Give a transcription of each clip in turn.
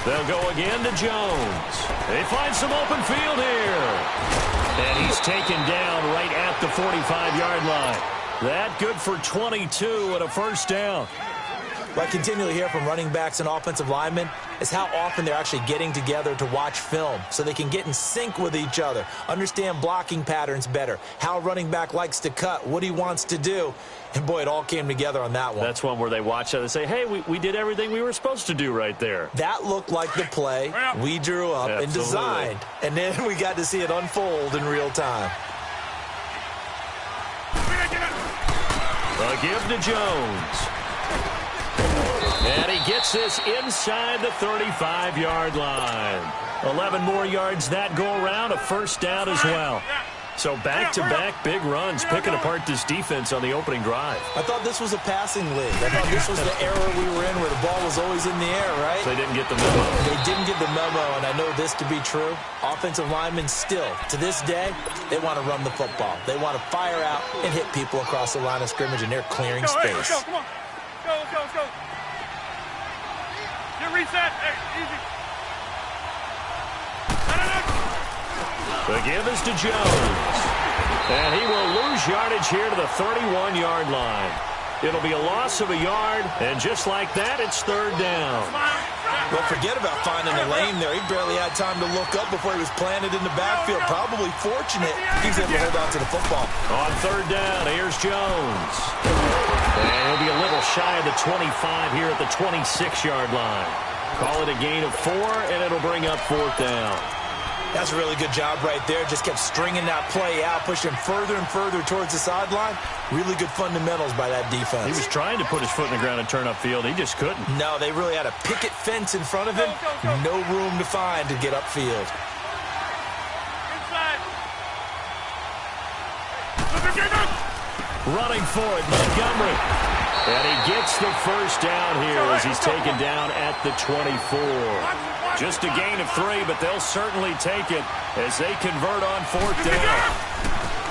They'll go again to Jones. They find some open field here. And he's taken down right at the 45-yard line. That good for 22 and a first down. What I continually hear from running backs and offensive linemen is how often they're actually getting together to watch film so they can get in sync with each other, understand blocking patterns better, how a running back likes to cut, what he wants to do. And, boy, it all came together on that one. That's one where they watch it and say, hey, we did everything we were supposed to do right there. That looked like the play we drew up and designed. And then we got to see it unfold in real time. A give to Jones. And he gets this inside the 35-yard line. 11 more yards that go around, a first down as well. So back-to-back big runs, picking apart this defense on the opening drive. I thought this was a passing league. I thought this was the era we were in where the ball was always in the air, right? They didn't get the memo. They didn't get the memo, and I know this to be true. Offensive linemen still, to this day, they want to run the football. They want to fire out and hit people across the line of scrimmage, and they're clearing space. Let's go, come on. Let's go. Get reset. Hey, easy. The give is to Jones. And he will lose yardage here to the 31-yard line. It'll be a loss of a yard, and just like that, it's third down. Well, forget about finding a lane there. He barely had time to look up before he was planted in the backfield. Probably fortunate he's able to hold on to the football. On third down, here's Jones. And he'll be a little shy of the 25 here at the 26-yard line. Call it a gain of 4, and it'll bring up fourth down. That's a really good job right there. Just kept stringing that play out, pushing further and further towards the sideline. Really good fundamentals by that defense. He was trying to put his foot in the ground and turn upfield. He just couldn't. No, they really had a picket fence in front of him. No room to find to get upfield. Running for it, Montgomery. And he gets the first down here as he's taken down at the 24. Just a gain of 3, but they'll certainly take it as they convert on fourth down.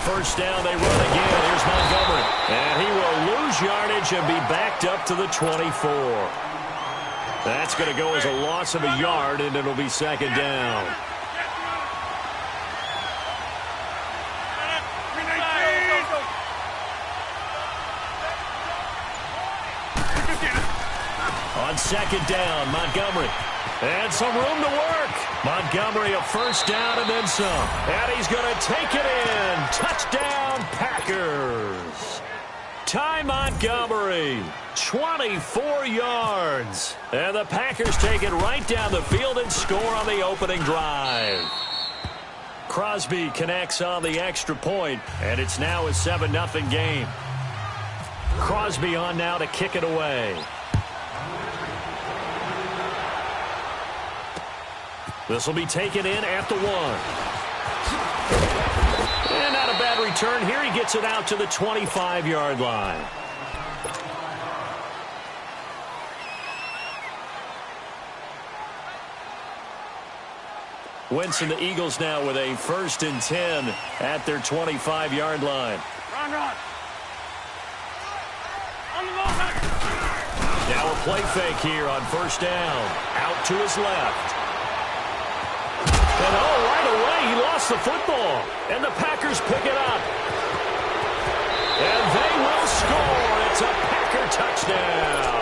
First down, they run again. Here's Montgomery. And he will lose yardage and be backed up to the 24. That's going to go as a loss of a yard, and it'll be second down. On second down, Montgomery. And some room to work. Montgomery a first down and then some. And he's going to take it in. Touchdown, Packers. Ty Montgomery, 24 yards. And the Packers take it right down the field and score on the opening drive. Crosby connects on the extra point, and it's now a 7-0 game. Crosby on now to kick it away. This will be taken in at the 1. And not a bad return here. He gets it out to the 25-yard line. Wentz and the Eagles now with a 1st and 10 at their 25-yard line. Run. Now a play fake here on first down. Out to his left. And right away, he lost the football. And the Packers pick it up. And they will score. It's a Packer touchdown.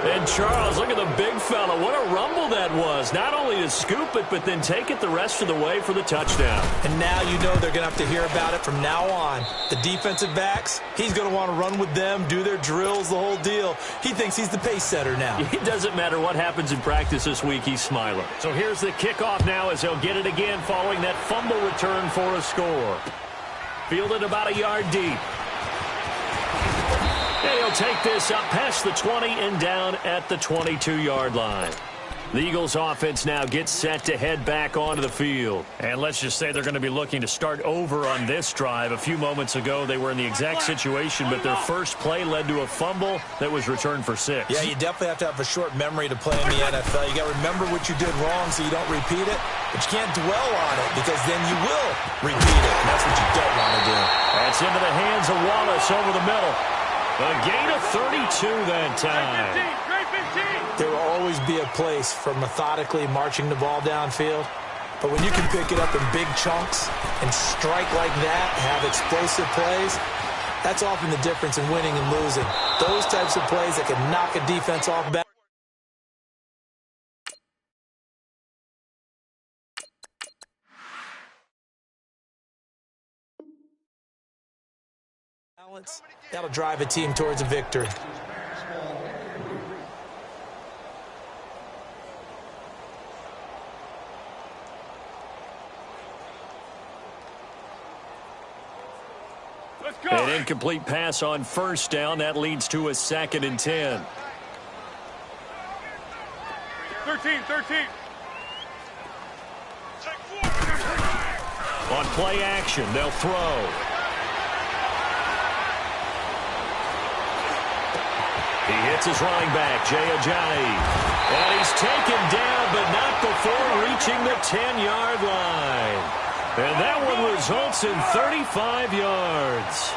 And Charles, look at the big fella. What a rumble that was. Not only to scoop it, but then take it the rest of the way for the touchdown. And now you know they're going to have to hear about it from now on. The defensive backs, he's going to want to run with them, do their drills, the whole deal. He thinks he's the pace setter now. It doesn't matter what happens in practice this week, he's smiling. So here's the kickoff now as they'll get it again following that fumble return for a score. Fielded about a yard deep. He'll take this up past the 20 and down at the 22-yard line. The Eagles offense now gets set to head back onto the field. And let's just say they're going to be looking to start over on this drive. A few moments ago, they were in the exact situation, but their first play led to a fumble that was returned for 6. Yeah, you definitely have to have a short memory to play in the NFL. You got to remember what you did wrong so you don't repeat it, but you can't dwell on it because then you will repeat it, and that's what you don't want to do. That's into the hands of Wallace over the middle. A gain of 32 that time. There will always be a place for methodically marching the ball downfield. But when you can pick it up in big chunks and strike like that, have explosive plays, that's often the difference in winning and losing. Those types of plays that can knock a defense off balance. That'll drive a team towards a victory. Let's go. An incomplete pass on first down. That leads to a 2nd and 10. 13. On play action, they'll throw. He hits his running back, Jay Ajayi. And he's taken down, but not before reaching the 10-yard line. And that one results in 35 yards.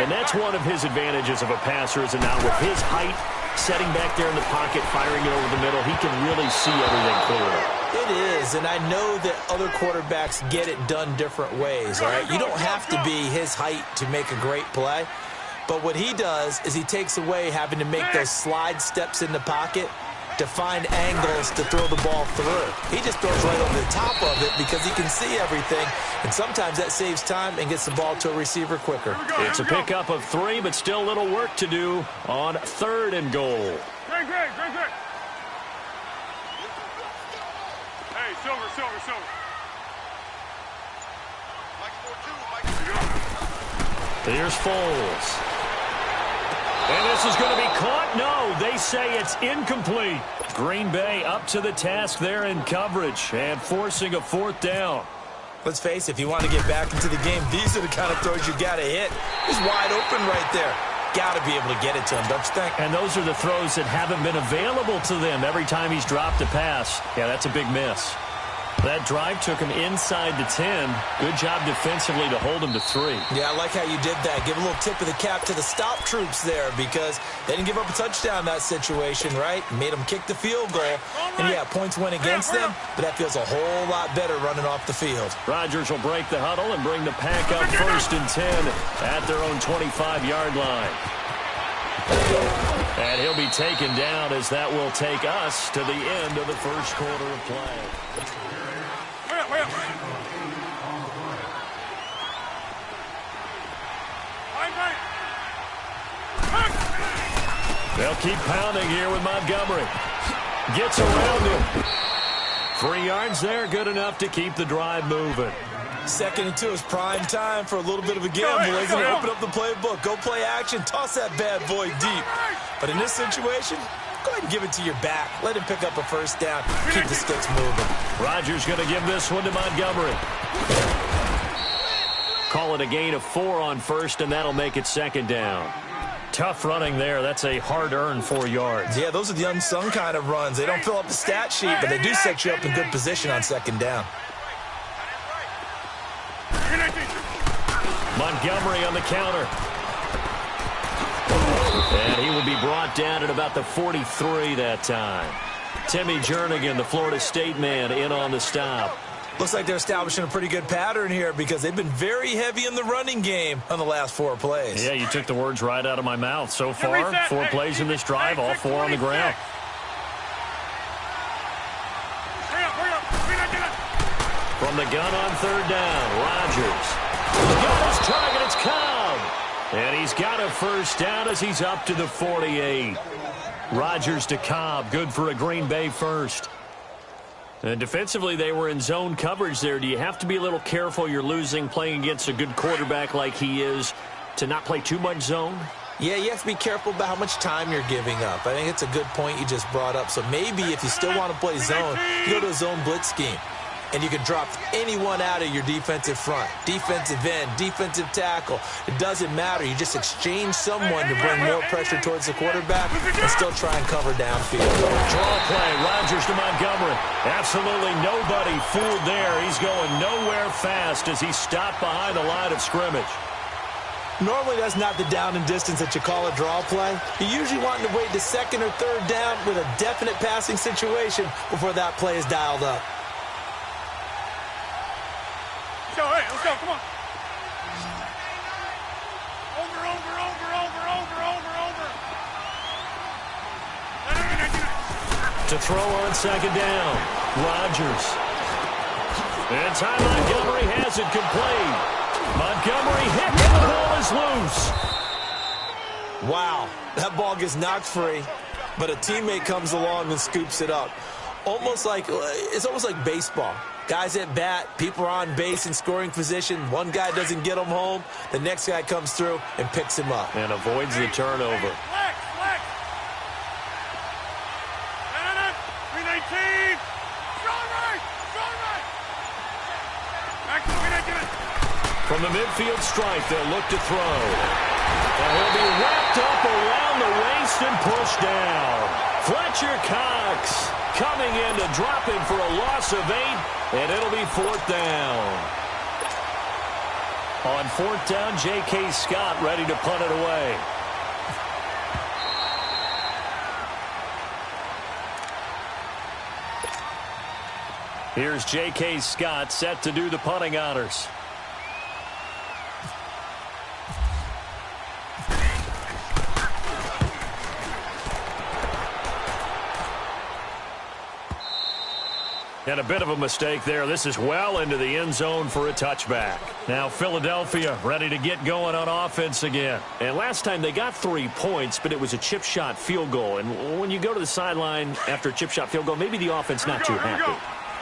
And that's one of his advantages of a passer, is now with his height, setting back there in the pocket, firing it over the middle, he can really see everything clearly. It is, and I know that other quarterbacks get it done different ways, all right? You don't have to be his height to make a great play. But what he does is he takes away having to make those slide steps in the pocket to find angles to throw the ball through. He just throws right over the top of it because he can see everything, and sometimes that saves time and gets the ball to a receiver quicker. It's a pickup of 3, but still a little work to do on 3rd and goal. Great. Hey, Silver. Here's Foles. And this is going to be caught. No, they say it's incomplete. Green Bay up to the task there in coverage and forcing a 4th down. Let's face it, if you want to get back into the game, these are the kind of throws you got to hit. He's wide open right there. Got to be able to get it to him, don't you think? And those are the throws that haven't been available to them every time he's dropped a pass. Yeah, that's a big miss. That drive took him inside the 10. Good job defensively to hold him to 3. Yeah, I like how you did that. Give a little tip of the cap to the stop troops there because they didn't give up a touchdown in that situation, right? Made them kick the field goal. And, yeah, points went against them, but that feels a whole lot better running off the field. Rodgers will break the huddle and bring the pack up 1st and 10 at their own 25-yard line. And he'll be taken down as that will take us to the end of the first quarter of play. They'll keep pounding here with Montgomery. Gets around him. 3 yards there, good enough to keep the drive moving. 2nd and 2 is prime time for a little bit of a gamble, isn't it? Open up the playbook. Go play action. Toss that bad boy deep. But in this situation, go ahead and give it to your back. Let him pick up a 1st down. Keep the sticks moving. Rodgers going to give this one to Montgomery. Call it a gain of 4 on 1st, and that'll make it 2nd down. Tough running there. That's a hard-earned 4 yards. Yeah, those are the unsung kind of runs. They don't fill up the stat sheet, but they do set you up in good position on 2nd down. Montgomery on the counter. And he will be brought down at about the 43 that time. Timmy Jernigan, the Florida State man, in on the stop. Looks like they're establishing a pretty good pattern here because they've been very heavy in the running game on the last 4 plays. Yeah, you took the words right out of my mouth. So far, 4 plays in this drive, all 4 on the ground. From the gun on 3rd down, Rodgers. Got his target, it's Cobb. And he's got a 1st down as he's up to the 48. Rodgers to Cobb, good for a Green Bay 1st. And defensively, they were in zone coverage there. Do you have to be a little careful? You're losing, playing against a good quarterback like he is, to not play too much zone? Yeah, you have to be careful about how much time you're giving up. I think it's a good point you just brought up. So maybe if you still want to play zone, you go to a zone blitz scheme. And you can drop anyone out of your defensive front, defensive end, defensive tackle. It doesn't matter. You just exchange someone to bring more pressure towards the quarterback and still try and cover downfield. Draw play, Rodgers to Montgomery. Absolutely nobody fooled there. He's going nowhere fast as he stopped behind the line of scrimmage. Normally, that's not the down and distance that you call a draw play. You're usually wanting to wait to second or third down with a definite passing situation before that play is dialed up. Let's go, hey, let's go, come on. Over. To throw on second down, Rodgers. And Ty Montgomery has it complete. Montgomery hit, and the ball is loose. Wow, that ball gets knocked free, but a teammate comes along and scoops it up. It's almost like baseball. Guys at bat, people are on base in scoring position. One guy doesn't get him home. The next guy comes through and picks him up. And avoids the turnover. Flex. 319. Strong right. Back to 319. From the midfield stripe, they'll look to throw. And he'll be wrapped up around the waist and pushed down. Fletcher Cox coming in to drop him for a loss of 8, and it'll be 4th down. On 4th down, J.K. Scott ready to punt it away. Here's J.K. Scott set to do the punting honors. And a bit of a mistake there. This is well into the end zone for a touchback. Now Philadelphia ready to get going on offense again. And last time they got 3 points, but it was a chip shot field goal. And when you go to the sideline after a chip shot field goal, maybe the offense not too happy.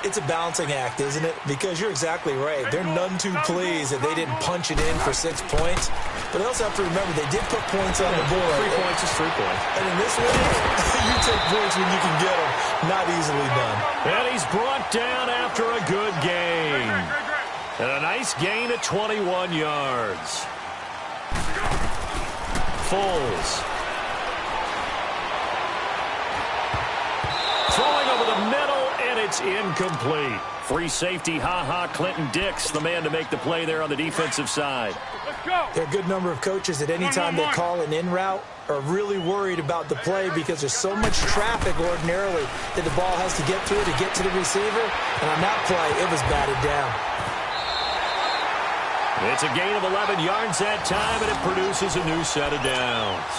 It's a balancing act, isn't it? Because you're exactly right. They're none too pleased that they didn't punch it in for 6 points. But they also have to remember they did put points on the board. 3 points is 3 points. And in this league, you take points when you can get them. Not easily done. And he's brought down after a good gain. And a nice gain of 21 yards. Foles. Throwing over the middle, and it's incomplete. Free safety, Clinton Dix, the man to make the play there on the defensive side. Let's go. There are a good number of coaches that any time they call an in route are really worried about the play because there's so much traffic ordinarily that the ball has to get through to get to the receiver. And on that play, it was batted down. It's a gain of 11 yards that time, and it produces a new set of downs.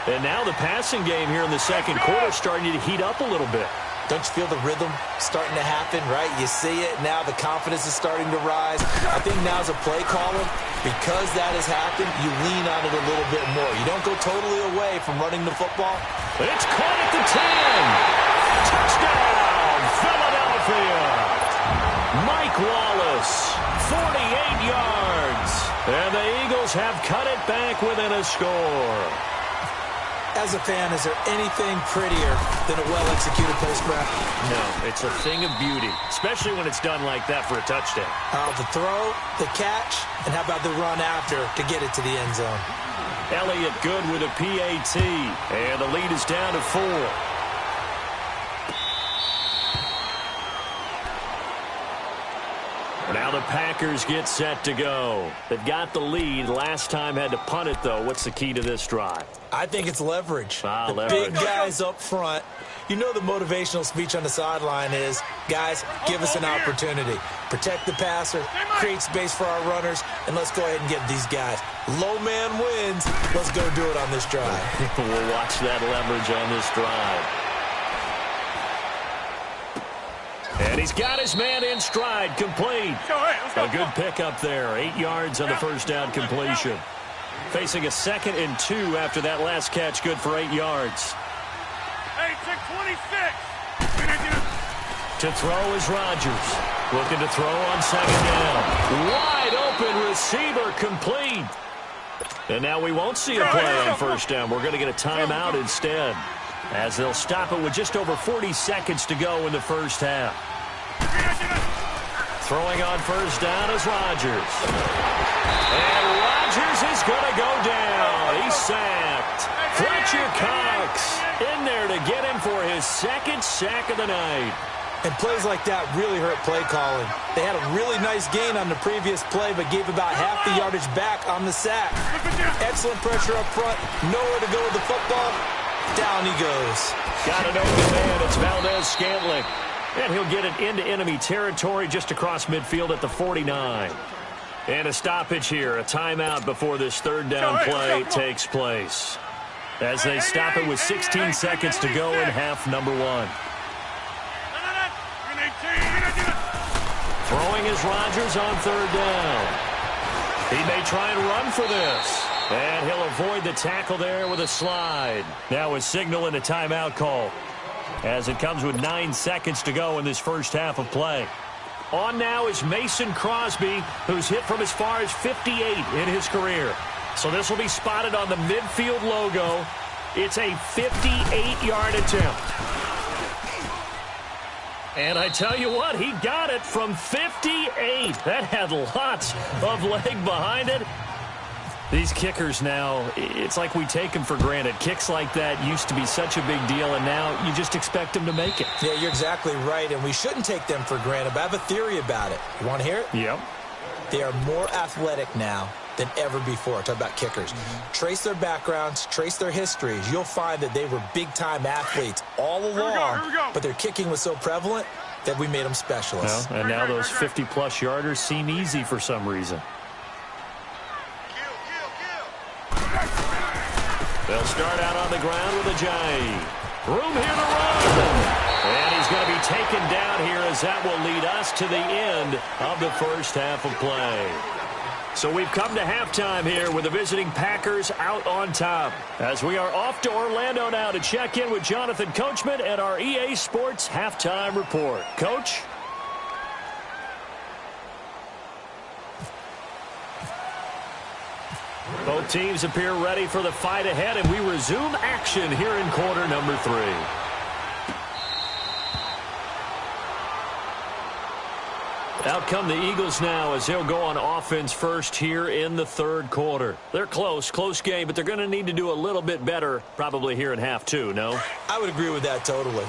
And now the passing game here in the second quarter starting to heat up a little bit. Don't you feel the rhythm starting to happen, right? You see it now. The confidence is starting to rise. I think now as a play caller, because that has happened, you lean on it a little bit more. You don't go totally away from running the football. It's caught at the 10. Touchdown, Philadelphia. Mike Wallace, 48 yards. And the Eagles have cut it back within a score. As a fan, is there anything prettier than a well-executed post route? No, it's a thing of beauty, especially when it's done like that for a touchdown. The throw, the catch, and how about the run after to get it to the end zone? Elliott good with a PAT, and the lead is down to 4. Now the Packers get set to go. They've got the lead. Last time had to punt it, though. What's the key to this drive? I think it's leverage. Leverage. Big guys up front. You know the motivational speech on the sideline is, guys, give us an opportunity. Protect the passer, create space for our runners, and let's go ahead and get these guys. Low man wins. Let's go do it on this drive. We'll watch that leverage on this drive. And he's got his man in stride, complete. A good pickup there, 8 yards on the first down completion. Facing a 2nd and 2 after that last catch, good for 8 yards. Hey, check 26. To throw is Rodgers. Looking to throw on 2nd down. Wide open receiver, complete. And now we won't see a play on first down. We're going to get a timeout instead, as they'll stop it with just over 40 seconds to go in the first half. Throwing on first down is Rodgers. And Rodgers is going to go down. He's sacked. Fletcher Cox in there to get him for his 2nd sack of the night. And plays like that really hurt play calling. They had a really nice gain on the previous play, but gave about half the yardage back on the sack. Excellent pressure up front. Nowhere to go with the football. Down he goes. Got an open man. It's Valdez-Scantling. And he'll get it into enemy territory just across midfield at the 49. And a stoppage here. A timeout before this third down play takes place. As they stop it with 16 seconds to go in half number 1. Throwing is Rodgers on third down. He may try and run for this. And he'll avoid the tackle there with a slide. Now a signal and a timeout call, as it comes with 9 seconds to go in this first half of play. On now is Mason Crosby, who's hit from as far as 58 in his career. So this will be spotted on the midfield logo. It's a 58-yard attempt. And I tell you what, he got it from 58. That had lots of leg behind it. These kickers now, it's like we take them for granted. Kicks like that used to be such a big deal, and now you just expect them to make it. Yeah, you're exactly right, and we shouldn't take them for granted, but I have a theory about it. You want to hear it? Yep. They are more athletic now than ever before. Talk about kickers. Trace their backgrounds, trace their histories. You'll find that they were big-time athletes all along, Here we go. but their kicking was so prevalent that we made them specialists. Well, and now those 50-plus yarders seem easy for some reason. They'll start out on the ground with a J. Room here to run. And he's going to be taken down here, as that will lead us to the end of the first half of play. So we've come to halftime here with the visiting Packers out on top, as we are off to Orlando now to check in with Jonathan Coachman at our EA Sports Halftime Report. Coach? Both teams appear ready for the fight ahead, and we resume action here in quarter number 3. Out come the Eagles now, as they'll go on offense first here in the third quarter. They're close game, but they're going to need to do a little bit better probably here in half 2, no? I would agree with that totally.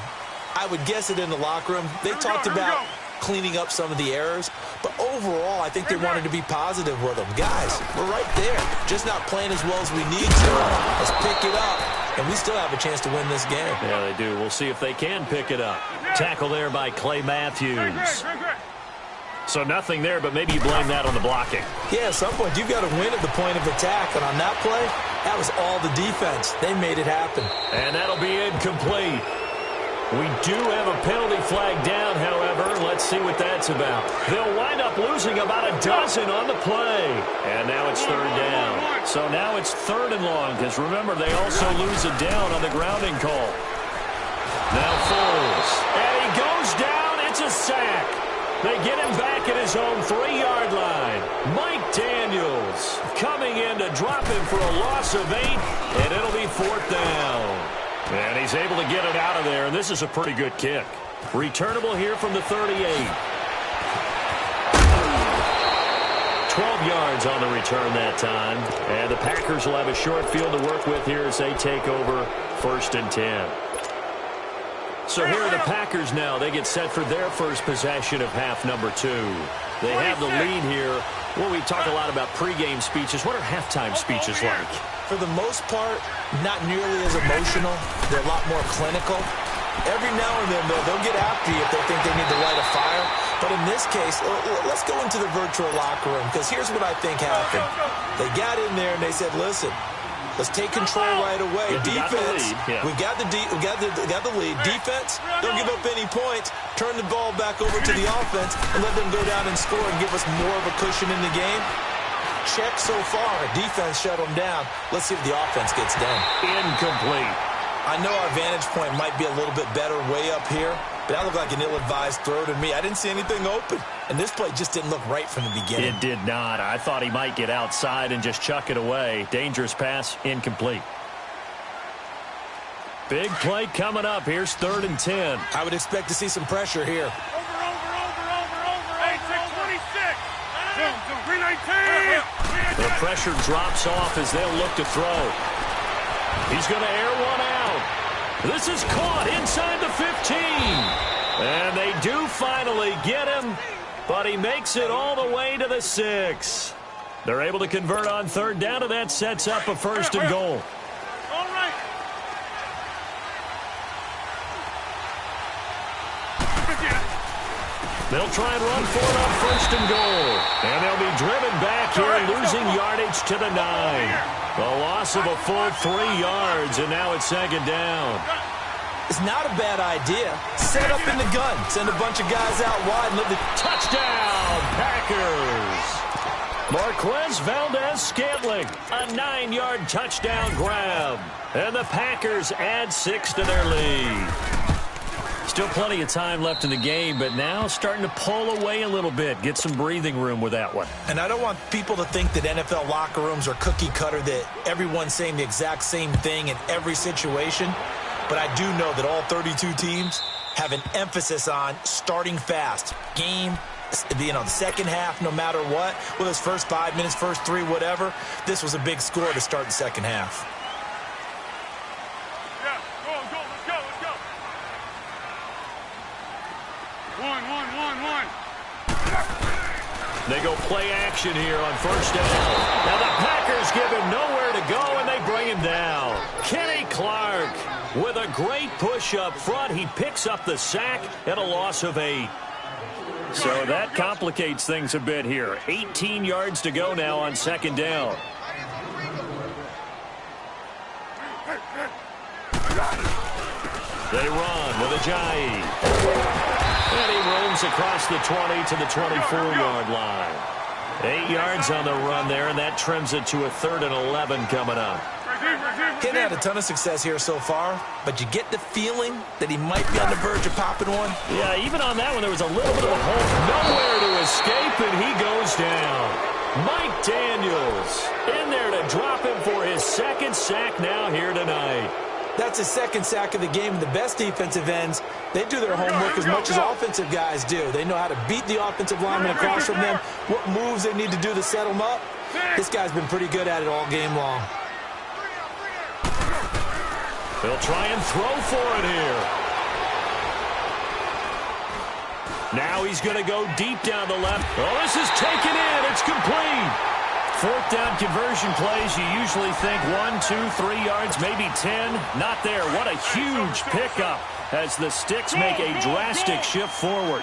I would guess it in the locker room. They talked about cleaning up some of the errors, but overall, I think they wanted to be positive with them. Guys, we're right there, just not playing as well as we need to. Let's pick it up, and we still have a chance to win this game. Yeah, they do. We'll see if they can pick it up. Tackle there by Clay Matthews. So nothing there, but maybe you blame that on the blocking. Yeah, at some point, you've got to win at the point of attack, and on that play, that was all the defense. They made it happen. And that'll be incomplete. We do have a penalty flag down, however. Let's see what that's about. They'll wind up losing about a dozen on the play. And now it's third down. So now it's third and long, because remember, they also lose a down on the grounding call. Now Foles. And he goes down. It's a sack. They get him back at his own 3-yard line. Mike Daniels coming in to drop him for a loss of 8, and it'll be fourth down. And he's able to get it out of there, and this is a pretty good kick. Returnable here from the 38. 12 yards on the return that time. And the Packers will have a short field to work with here as they take over first and 10. So here are the Packers now. They get set for their first possession of half number 2. They have the lead here. Well, we talk a lot about pregame speeches. What are halftime speeches like? For the most part, not nearly as emotional. They're a lot more clinical. Every now and then, they'll get after you if they think they need to light a fire. But in this case, let's go into the virtual locker room, because here's what I think happened. They got in there and they said, listen, let's take control right away. Defense, we got the lead. Defense, don't give up any points. Turn the ball back over to the offense and let them go down and score and give us more of a cushion in the game. Check so far. Defense shut them down. Let's see if the offense gets done. Incomplete. I know our vantage point might be a little bit better way up here, but that looked like an ill-advised throw to me. I didn't see anything open, and this play just didn't look right from the beginning. It did not. I thought he might get outside and just chuck it away. Dangerous pass, incomplete. Big play coming up. Here's third and 10. I would expect to see some pressure here. The pressure drops off as they'll look to throw. He's going to air one out. This is caught inside the 15. And they do finally get him, but he makes it all the way to the 6. They're able to convert on third down, and that sets up a first and goal. All right. They'll try and run for it on first and goal. And they'll be driven back here, losing yardage to the 9. A loss of a full 3 yards, and now it's second down. It's not a bad idea. Set up in the gun. Send a bunch of guys out wide and let the touchdown, Packers. Marquez Valdez-Scantling, a 9-yard touchdown grab. And the Packers add 6 to their lead. Still plenty of time left in the game, but now starting to pull away a little bit. Get some breathing room with that one. And I don't want people to think that NFL locker rooms are cookie cutter, that everyone's saying the exact same thing in every situation. But I do know that all 32 teams have an emphasis on starting fast. Game, the second half, no matter what, whether it's first 5 minutes, first 3, whatever, this was a big score to start the second half. Yeah, go, let's go. 1. They go play action here on first down. Now the Packers give him nowhere to go, and they bring him down. Kenny Clark with a great push up front. He picks up the sack and a loss of 8. So that complicates things a bit here. 18 yards to go now on second down. They run with Ajayi. And he roams across the 20 to the 24-yard line. 8 yards on the run there, and that trims it to a 3rd and 11 coming up. He's had a ton of success here so far, but you get the feeling that he might be on the verge of popping one. Yeah, even on that one, there was a little bit of a hole. Nowhere to escape, and he goes down. Mike Daniels in there to drop him for his 2nd sack now here tonight. That's his 2nd sack of the game. And the best defensive ends, they do their homework as much as offensive guys do. They know how to beat the offensive lineman across from them, what moves they need to do to set them up. This guy's been pretty good at it all game long. They'll try and throw for it here. Now he's going to go deep down the left. Oh, this is taken in. It's complete. 4th down conversion plays, you usually think 1, 2, 3 yards, maybe 10. Not there. What a huge pickup as the Sticks make a drastic shift forward.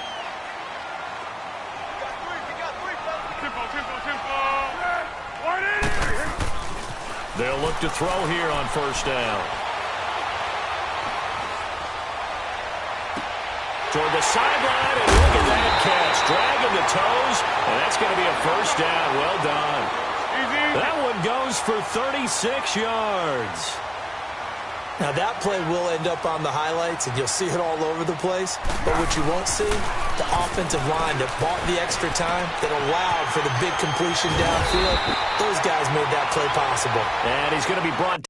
They'll look to throw here on first down. Toward the sideline, and look at that catch. Dragging the toes, and that's going to be a first down. Well done. That one goes for 36 yards. Now, that play will end up on the highlights, and you'll see it all over the place. But what you won't see, the offensive line that bought the extra time, that allowed for the big completion downfield, those guys made that play possible. And he's going to be brought down.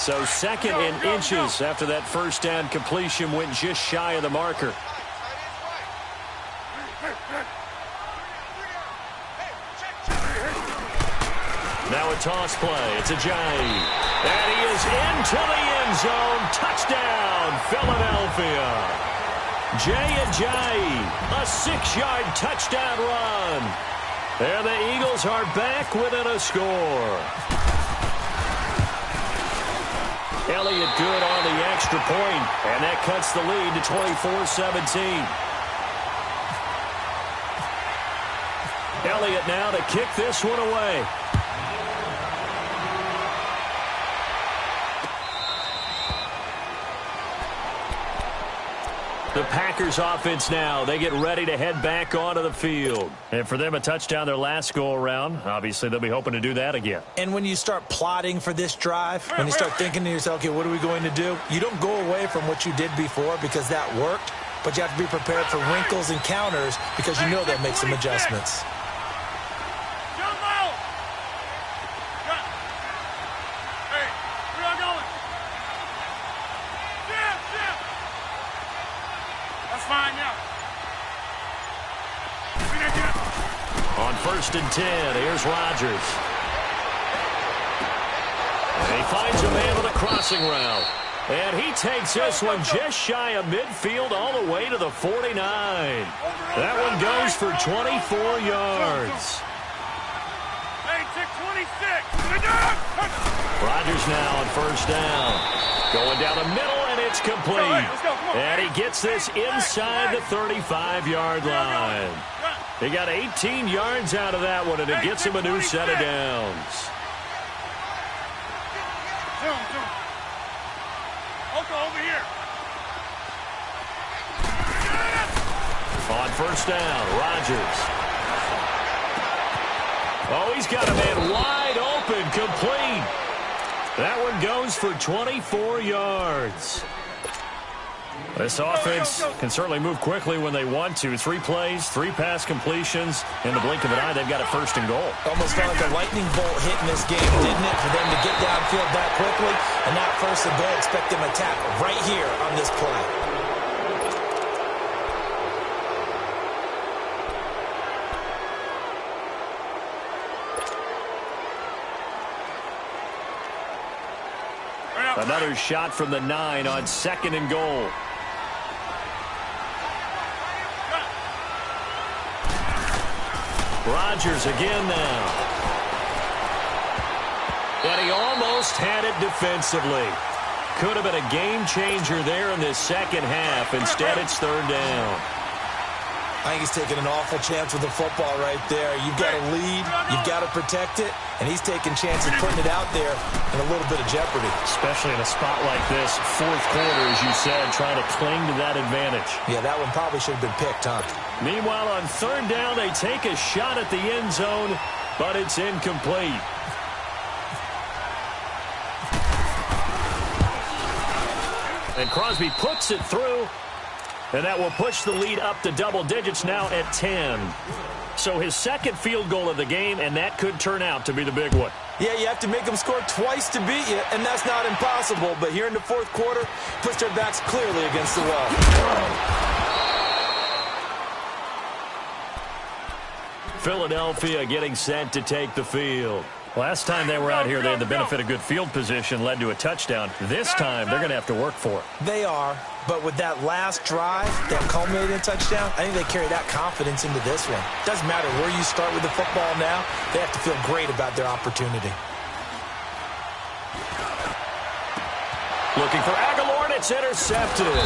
So 2nd and inches after that first down completion went just shy of the marker. Now a toss play. It's Ajayi. And he is into the end zone. Touchdown, Philadelphia. Jay Ajayi, a 6-yard touchdown run. And the Eagles are back within a score. Elliott good on the extra point, and that cuts the lead to 24-17. Elliott now to kick this one away. The Packers offense now, they get ready to head back onto the field. And for them, a touchdown their last go-around. Obviously, they'll be hoping to do that again. And when you start plotting for this drive, when you start thinking to yourself, okay, what are we going to do? You don't go away from what you did before because that worked, but you have to be prepared for wrinkles and counters because you know they'll make some adjustments. On 1st and 10, here's Rodgers. And he finds a man with a crossing route. And he takes this one just shy of midfield all the way to the 49. That one goes for 24 yards. Rodgers now on 1st down. Going down the middle, and it's complete. And he gets this inside the 35-yard line. He got 18 yards out of that one, and it gets him a new set of downs. Over here. On 1st down, Rodgers. Oh, he's got a man wide open, complete. That one goes for 24 yards. This offense can certainly move quickly when they want to. 3 plays, 3 pass completions. In the blink of an eye, they've got a 1st and goal. Almost felt like a lightning bolt hit in this game, didn't it, for them to get downfield that quickly? And that 1st and goal, expect them to attack right here on this play. Another shot from the 9 on 2nd and goal. Rodgers again now. And he almost had it defensively. Could have been a game changer there in this second half. Instead, it's 3rd down. I think he's taking an awful chance with the football right there. You've got to lead, you've got to protect it, and he's taking chances putting it out there in a little bit of jeopardy. Especially in a spot like this, 4th quarter, as you said, trying to cling to that advantage. Yeah, that one probably should have been picked, huh? Meanwhile, on 3rd down, they take a shot at the end zone, but it's incomplete. And Crosby puts it through. And that will push the lead up to double digits now at 10. So his 2nd field goal of the game, and that could turn out to be the big one. Yeah, you have to make them score twice to beat you, and that's not impossible. But here in the 4th quarter, puts their backs clearly against the wall. Philadelphia getting set to take the field. Last time they were out here, they had the benefit of good field position, led to a touchdown. This time, they're going to have to work for it. They are, but with that last drive, that culminating touchdown, I think they carry that confidence into this one. Doesn't matter where you start with the football now, they have to feel great about their opportunity. Looking for Aguilar, and it's intercepted.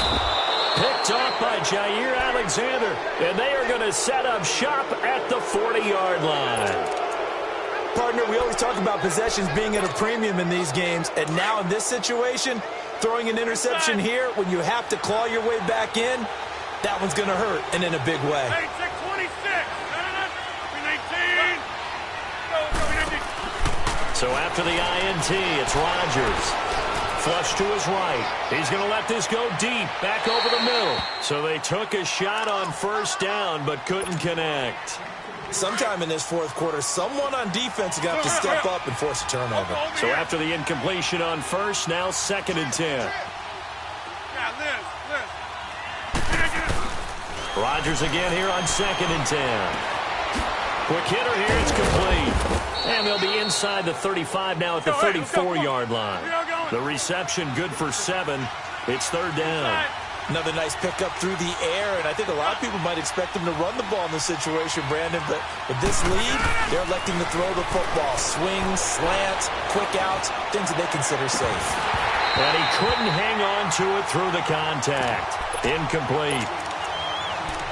Picked off by Jair Alexander, and they are going to set up shop at the 40-yard line. Partner, we always talk about possessions being at a premium in these games, and now in this situation, throwing an interception here when you have to claw your way back in, that one's going to hurt, and in a big way. Hey, 626. So after the INT, it's Rodgers. Flush to his right. He's going to let this go deep, back over the middle. So they took a shot on 1st down, but couldn't connect. Sometime in this 4th quarter, someone on defense is going to have to step up and force a turnover. So after the incompletion on 1st, now 2nd and 10. Rodgers again here on 2nd and 10. Quick hitter here, it's complete. And they'll be inside the 35 now at the 34-yard line. The reception good for 7. It's 3rd down. Another nice pickup through the air, and I think a lot of people might expect them to run the ball in this situation, Brandon, but with this lead, they're electing to throw the football. Swings, slants, quick outs, things that they consider safe. And he couldn't hang on to it through the contact. Incomplete.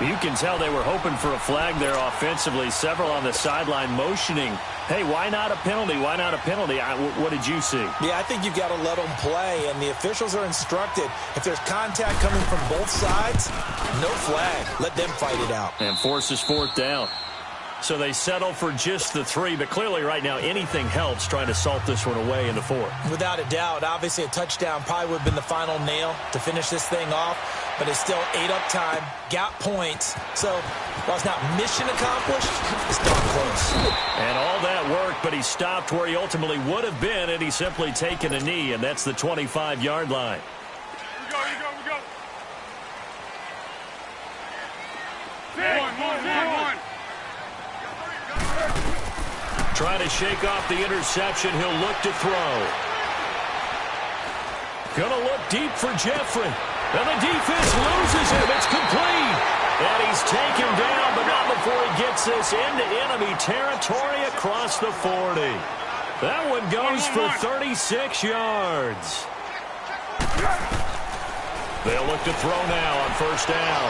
You can tell they were hoping for a flag there offensively. Several on the sideline motioning, hey, why not a penalty? Why not a penalty? What did you see? Yeah, I think you've got to let them play, and the officials are instructed. If there's contact coming from both sides, no flag. Let them fight it out. And forces fourth down. So they settle for just the 3, but clearly right now anything helps trying to salt this one away in the 4th. Without a doubt, obviously a touchdown probably would have been the final nail to finish this thing off, but it's still ate up time, got points. So while it's not mission accomplished, it's darn close. And all that work, but he stopped where he ultimately would have been, and he's simply taken a knee, and that's the 25-yard line. We go. One. Trying to shake off the interception. He'll look to throw. Gonna look deep for Jeffrey. And the defense loses him. It's complete. And he's taken down, but not before he gets this into enemy territory across the 40. That one goes for 36 yards. They'll look to throw now on first down.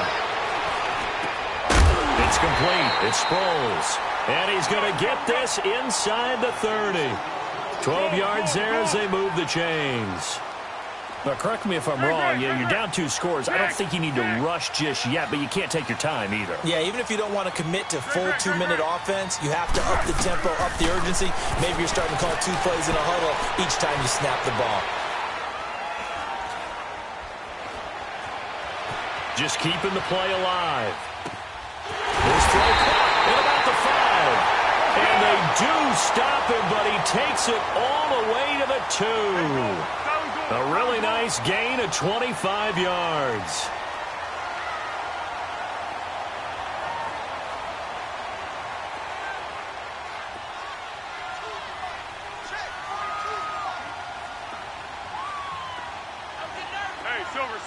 It's complete. It's Sproles. And he's going to get this inside the 30. 12 yards there as they move the chains. Now, correct me if I'm wrong. Yeah, you're down 2 scores. I don't think you need to rush just yet, but you can't take your time either. Yeah, even if you don't want to commit to full 2-minute offense, you have to up the tempo, up the urgency. Maybe you're starting to call 2 plays in a huddle each time you snap the ball. Just keeping the play alive. This throw caught at about the 5. And they do stop him, but he takes it all the way to the 2. A really nice gain of 25 yards. Hey, Silver.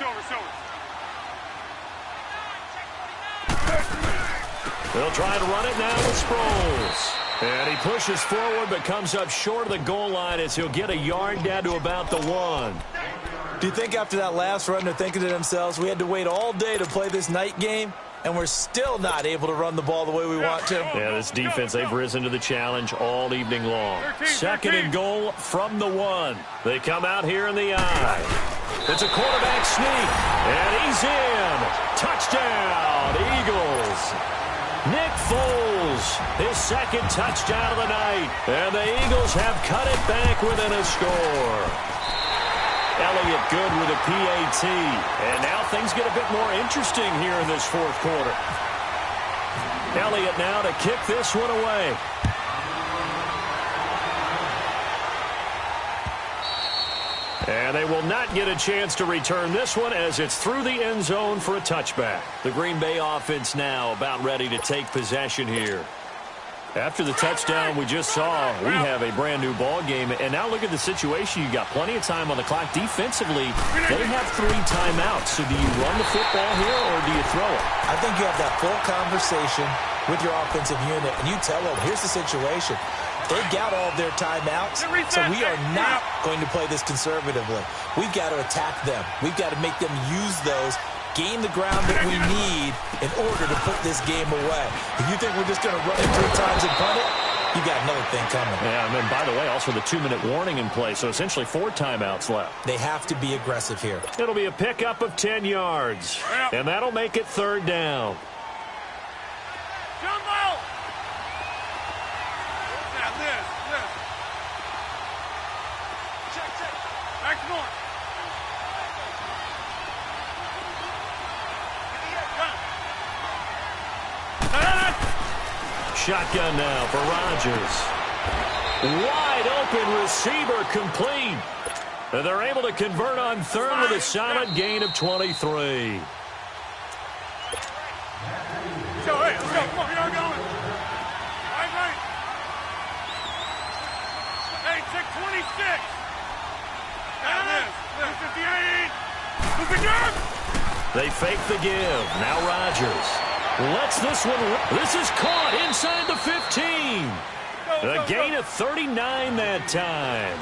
They'll try to run it now with Sproles. And he pushes forward but comes up short of the goal line as he'll get a yard down to about the 1. Do you think after that last run they're thinking to themselves, we had to wait all day to play this night game, and we're still not able to run the ball the way we want to? Yeah, this defense, they've risen to the challenge all evening long. 2nd and goal from the 1. They come out here in the eye. It's a quarterback sneak, and he's in. Touchdown, Eagles. Nick Foles, his 2nd touchdown of the night. And the Eagles have cut it back within a score. Elliott good with a PAT. And now things get a bit more interesting here in this 4th quarter. Elliott now to kick this one away. And they will not get a chance to return this one as it's through the end zone for a touchback. The Green Bay offense now about ready to take possession here. After the touchdown we just saw, we have a brand new ball game. And now look at the situation. You got plenty of time on the clock. Defensively, they have 3 timeouts. So do you run the football here or do you throw it? I think you have that full conversation with your offensive unit, and you tell them, here's the situation. They've got all of their timeouts, so we are not going to play this conservatively. We've got to attack them. We've got to make them use those, gain the ground that we need in order to put this game away. If you think we're just going to run it 3 times and punt it, you've got another thing coming. Yeah, and then, by the way, also the 2-minute warning in play, so essentially 4 timeouts left. They have to be aggressive here. It'll be a pickup of 10 yards, and that'll make it 3rd down. Jumbo! Now this. Check. Back to north. Shotgun now for Rodgers. Wide open receiver complete. And they're able to convert on 3rd with a solid gain of 23. So, hey, let's go. Come on, we are going. Right. Hey, check 26. Now this. 58. Move again. They fake the give. Now Rodgers lets this one. This is caught inside the 15. A gain of 39 that time.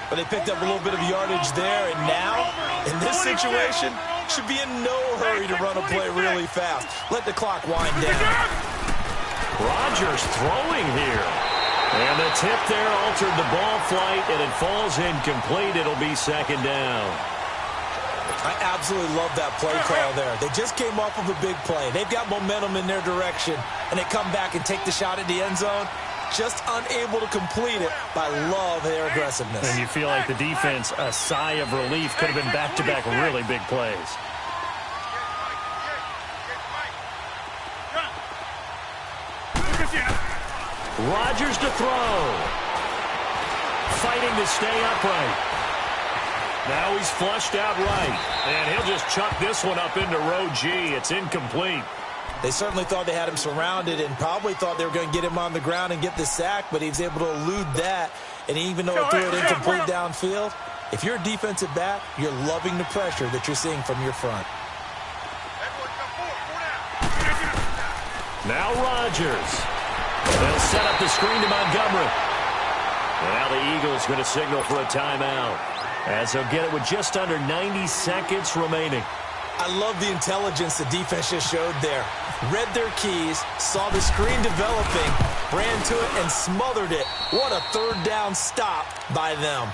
But they picked up a little bit of yardage there, and now, in this situation, should be in no hurry to run a play really fast. Let the clock wind down. Rodgers throwing here. And the tip there altered the ball flight, and it falls incomplete. It'll be second down. I absolutely love that play call there. They just came off of a big play. They've got momentum in their direction, and they come back and take the shot at the end zone. Just unable to complete it, but I love their aggressiveness. And you feel like the defense, a sigh of relief, could have been back-to-back really big plays. Rodgers to throw. Fighting to stay upright. Now he's flushed out right. And he'll just chuck this one up into row G. It's incomplete. They certainly thought they had him surrounded and probably thought they were going to get him on the ground and get the sack, but he was able to elude that. And even though it threw it incomplete downfield, if you're a defensive back, you're loving the pressure that you're seeing from your front. Now Rodgers. They'll set up the screen to Montgomery. Now the Eagles going to signal for a timeout, as they'll get it with just under 90 seconds remaining. I love the intelligence the defense just showed there. Read their keys, saw the screen developing, ran to it, and smothered it. What a third down stop by them.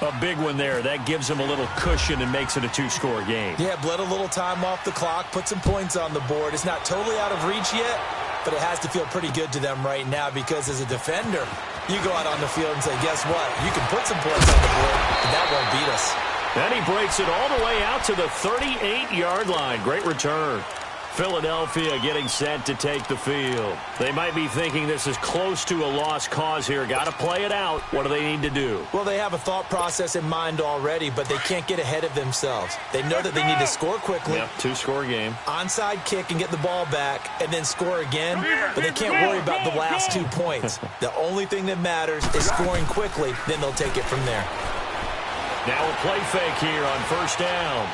A big one there. That gives them a little cushion and makes it a two-score game. Yeah, bled a little time off the clock, put some points on the board. It's not totally out of reach yet, but it has to feel pretty good to them right now because as a defender, you go out on the field and say, guess what? You can put some points on the board, but that won't beat us. Then he breaks it all the way out to the 38-yard line. Great return. Philadelphia getting set to take the field. They might be thinking this is close to a lost cause here. Got to play it out. What do they need to do? Well, they have a thought process in mind already, but they can't get ahead of themselves. They know that they need to score quickly. Yep, two-score game. Onside kick and get the ball back and then score again, but they can't worry about the last 2 points. The only thing that matters is scoring quickly, then they'll take it from there. Now a play fake here on first down.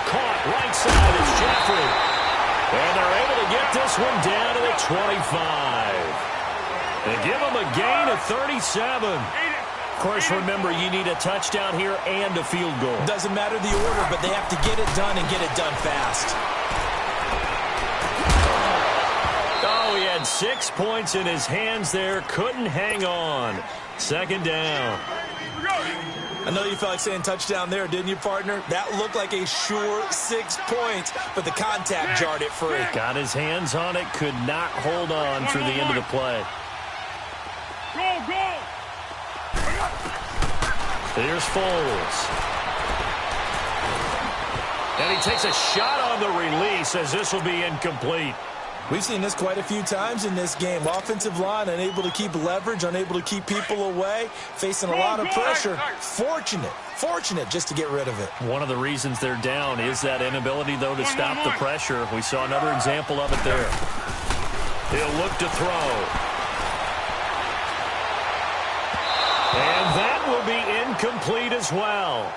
Caught right side is Jeffrey. And they're able to get this one down to the 25. They give them a gain of 37. Of course, remember, you need a touchdown here and a field goal. Doesn't matter the order, but they have to get it done and get it done fast. Oh, he had 6 points in his hands there. Couldn't hang on. Second down. I know you felt like saying touchdown there, didn't you, partner? That looked like a sure 6 points, but the contact jarred it free. Got his hands on it, could not hold on through the end of the play. Go! Here's Foles. And he takes a shot on the release as this will be incomplete. We've seen this quite a few times in this game. Offensive line unable to keep leverage, unable to keep people away, facing a lot of pressure. Fortunate just to get rid of it. One of the reasons they're down is that inability, though, to stop the pressure. We saw another example of it there. He'll look to throw. And that will be incomplete as well.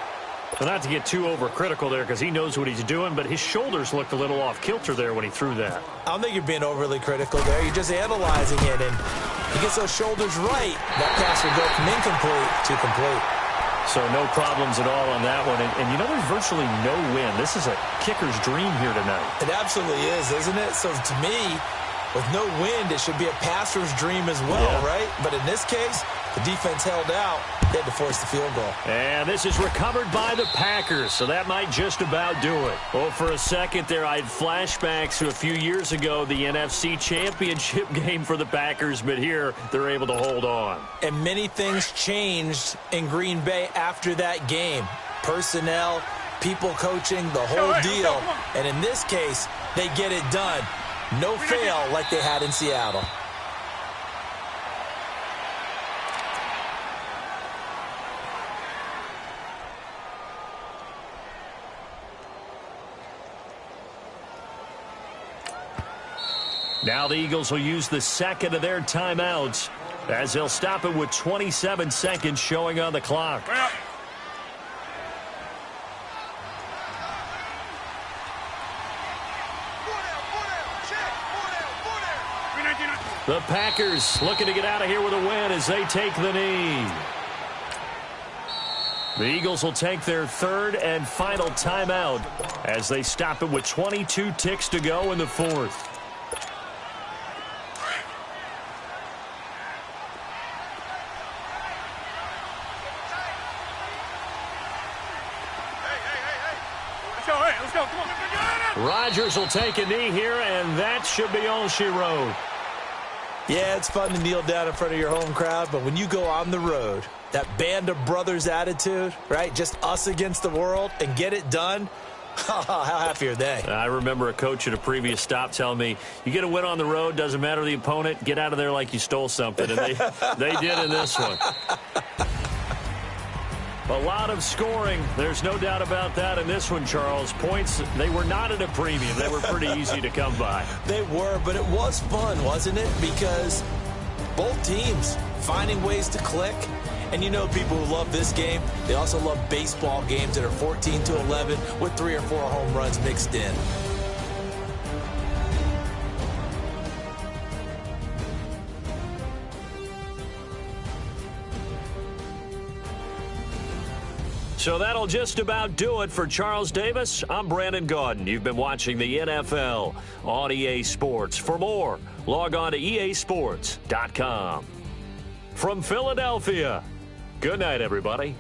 Well, not to get too overcritical there because he knows what he's doing, but his shoulders looked a little off kilter there when he threw that. I don't think you're being overly critical there. You're just analyzing it, and he gets those shoulders right. That pass will go from incomplete to complete. So no problems at all on that one. And you know, there's virtually no wind. This is a kicker's dream here tonight. It absolutely is, isn't it? So to me, with no wind, it should be a passer's dream as well, right? But in this case, the defense held out. They had to force the field goal. And this is recovered by the Packers, so that might just about do it. Well, for a second there, I had flashbacks to a few years ago, the NFC Championship game for the Packers, but here they're able to hold on. And many things changed in Green Bay after that game. Personnel, people coaching, the whole deal. And in this case, they get it done. No fail like they had in Seattle. Now the Eagles will use the second of their timeouts as they'll stop it with 27 seconds showing on the clock. The Packers looking to get out of here with a win as they take the knee. The Eagles will take their third and final timeout as they stop it with 22 ticks to go in the fourth. Let's go. Come on. Rodgers will take a knee here, and that should be all she wrote. Yeah, it's fun to kneel down in front of your home crowd, but when you go on the road, that band of brothers attitude, right? Just us against the world and get it done. How happy are they? I remember a coach at a previous stop telling me, you get a win on the road, doesn't matter the opponent, get out of there like you stole something. And they did in this one. A lot of scoring. There's no doubt about that in this one, Charles. Points, they were not at a premium. They were pretty easy to come by. They were, but it was fun, wasn't it? Because both teams finding ways to click. And you know people who love this game, they also love baseball games that are 14-11 with 3 or 4 home runs mixed in. So that'll just about do it for Charles Davis. I'm Brandon Gaudin. You've been watching the NFL on EA Sports. For more, log on to easports.com. From Philadelphia, good night, everybody.